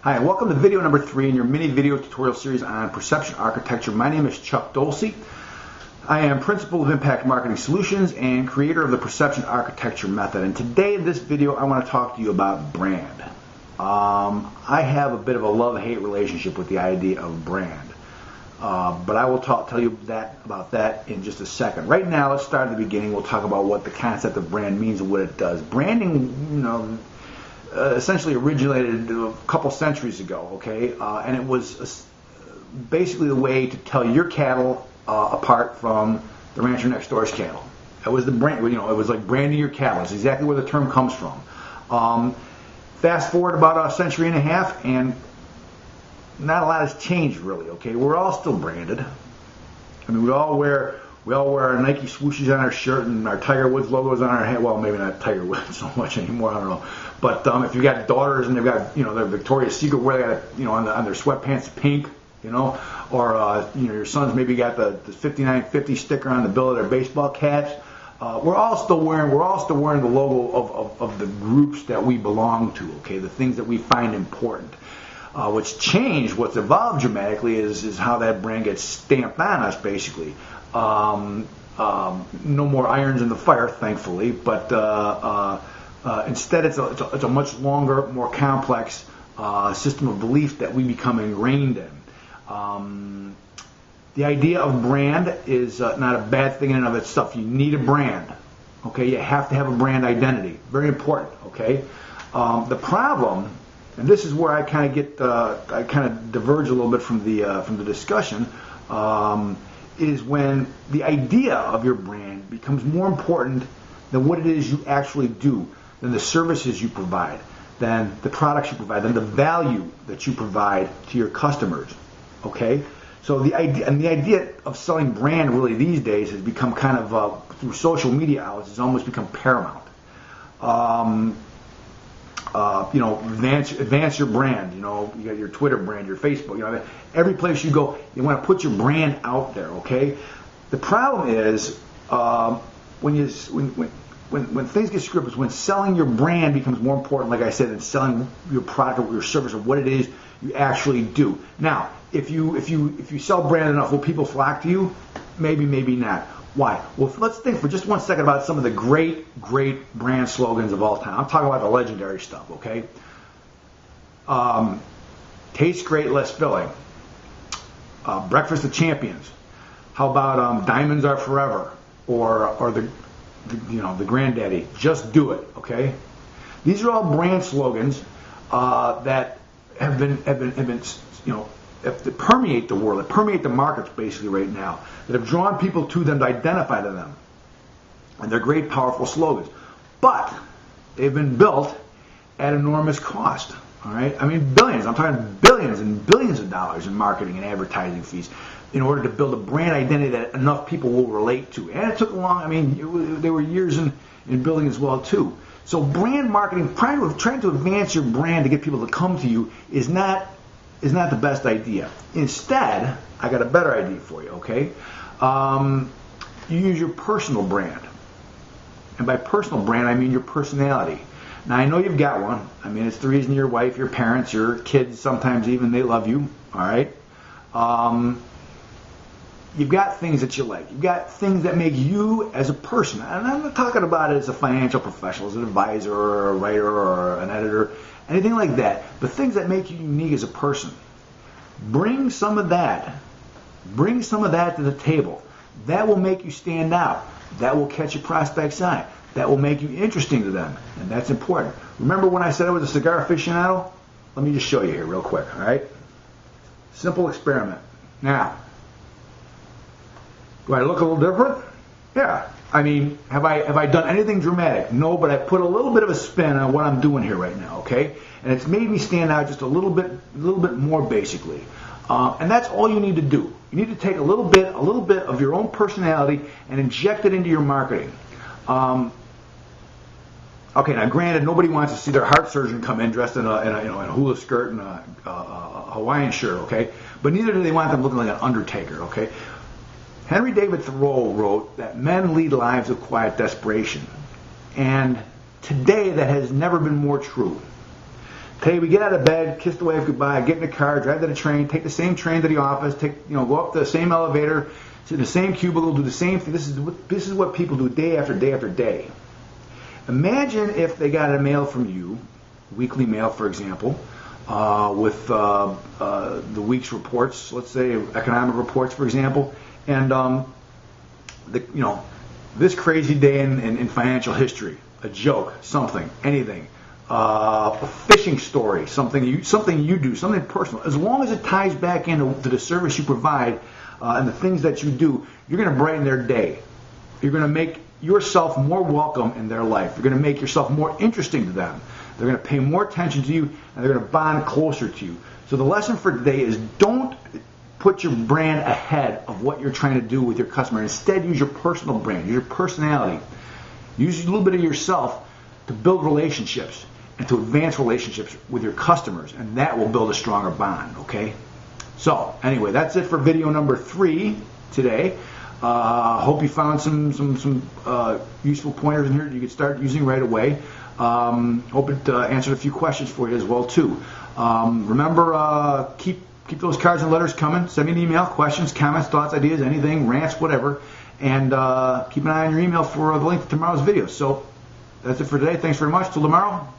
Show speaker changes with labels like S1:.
S1: Hi, and welcome to video number 3 in your mini video tutorial series on perception architecture. My name is Chuck Dolce. I am Principal of Impact Marketing Solutions and creator of the Perception Architecture Method. And today in this video, I want to talk to you about brand. I have a bit of a love-hate relationship with the idea of brand. But I will tell you about that in just a second. Right now, let's start at the beginning. We'll talk about what the concept of brand means and what it does. Branding, essentially originated a couple centuries ago, okay? And it was basically the way to tell your cattle apart from the rancher next door's cattle. It was the brand, it was like branding your cattle. It's exactly where the term comes from. Fast forward about a century and a half, and not a lot has changed really, okay? We're all still branded. I mean, we all wear our Nike swooshes on our shirt and our Tiger Woods logos on our head. Well, maybe not Tiger Woods so much anymore. I don't know. But if you got daughters and they've got their Victoria's Secret wear, they got on their sweatpants pink, or your sons maybe got the 5950 sticker on the bill of their baseball caps. We're all still wearing the logo of the groups that we belong to. Okay, the things that we find important. What's changed, what's evolved dramatically, is how that brand gets stamped on us, basically. No more irons in the fire, thankfully, but instead it's a much longer, more complex system of belief that we become ingrained in. The idea of brand is not a bad thing in and of itself. You need a brand, okay? You have to have a brand identity. Very important, okay? The problem, and this is where I kind of diverge a little bit from the discussion, is when the idea of your brand becomes more important than what it is you actually do, than the services you provide, than the products you provide, than the value that you provide to your customers. Okay? So the idea of selling brand really these days has become kind of, through social media outlets, has almost become paramount. Advance your brand. You got your Twitter brand, your Facebook. Every place you go, you want to put your brand out there. Okay. The problem is when things get screwed up, is when selling your brand becomes more important, like I said, than selling your product or your service or what it is you actually do. Now, if you sell brand enough, will people flock to you? Maybe, maybe not. Why? Well, let's think for just 1 second about some of the great brand slogans of all time. I'm talking about the legendary stuff, okay? Tastes great, less filling. Breakfast of champions. How about diamonds are forever? Or the granddaddy, just do it, okay? These are all brand slogans that have been that permeate the world, that permeate the markets basically right now, that have drawn people to them to identify to them. And they're great, powerful slogans. But they've been built at enormous cost. All right? I mean, billions. I'm talking billions and billions of dollars in marketing and advertising fees in order to build a brand identity that enough people will relate to. And it took there were years in building as well, too. So brand marketing, trying to advance your brand to get people to come to you is not the best idea. Instead, I got a better idea for you, okay? You use your personal brand. And by personal brand, I mean your personality. Now, I know you've got one. I mean, it's the reason your wife, your parents, your kids, sometimes even, they love you, all right? You've got things that you like. You've got things that make you as a person. And I'm not talking about it as a financial professional, as an advisor or a writer or an editor, anything like that. But things that make you unique as a person. Bring some of that to the table. That will make you stand out. That will catch your prospect's eye. That will make you interesting to them. And that's important. Remember when I said I was a cigar aficionado? Let me just show you here real quick, all right? Simple experiment. Now, do I look a little different? Yeah. I mean, have I done anything dramatic? No, but I put a little bit of a spin on what I'm doing here right now, okay? And it's made me stand out just a little bit more, basically. And that's all you need to do. You need to take a little bit of your own personality and inject it into your marketing. Okay, now granted, nobody wants to see their heart surgeon come in dressed in a hula skirt and a Hawaiian shirt, okay? But neither do they want them looking like an undertaker, okay? Henry David Thoreau wrote that men lead lives of quiet desperation. And today that has never been more true. Okay, we get out of bed, kiss the wife goodbye, get in the car, drive to the train, take the same train to the office, go up the same elevator, sit in the same cubicle, do the same thing. This is what people do day after day after day. Imagine if they got a mail from you, weekly mail, for example, with the week's reports, let's say economic reports, for example, and this crazy day in financial history, a joke, something, anything, a fishing story, something you do, something personal. As long as it ties back into the service you provide and the things that you do, you're going to brighten their day. You're going to make yourself more welcome in their life. You're going to make yourself more interesting to them. They're going to pay more attention to you, and they're going to bond closer to you. So the lesson for today is don't put your brand ahead of what you're trying to do with your customer. Instead, use your personal brand, use your personality. Use a little bit of yourself to build relationships and to advance relationships with your customers, and that will build a stronger bond, okay? So, anyway, that's it for video number 3 today. Hope you found some useful pointers in here that you can start using right away. Hope it answered a few questions for you as well, too. Remember, keep those cards and letters coming. Send me an email, questions, comments, thoughts, ideas, anything, rants, whatever. And keep an eye on your email for the link to tomorrow's video. So that's it for today. Thanks very much. Till tomorrow.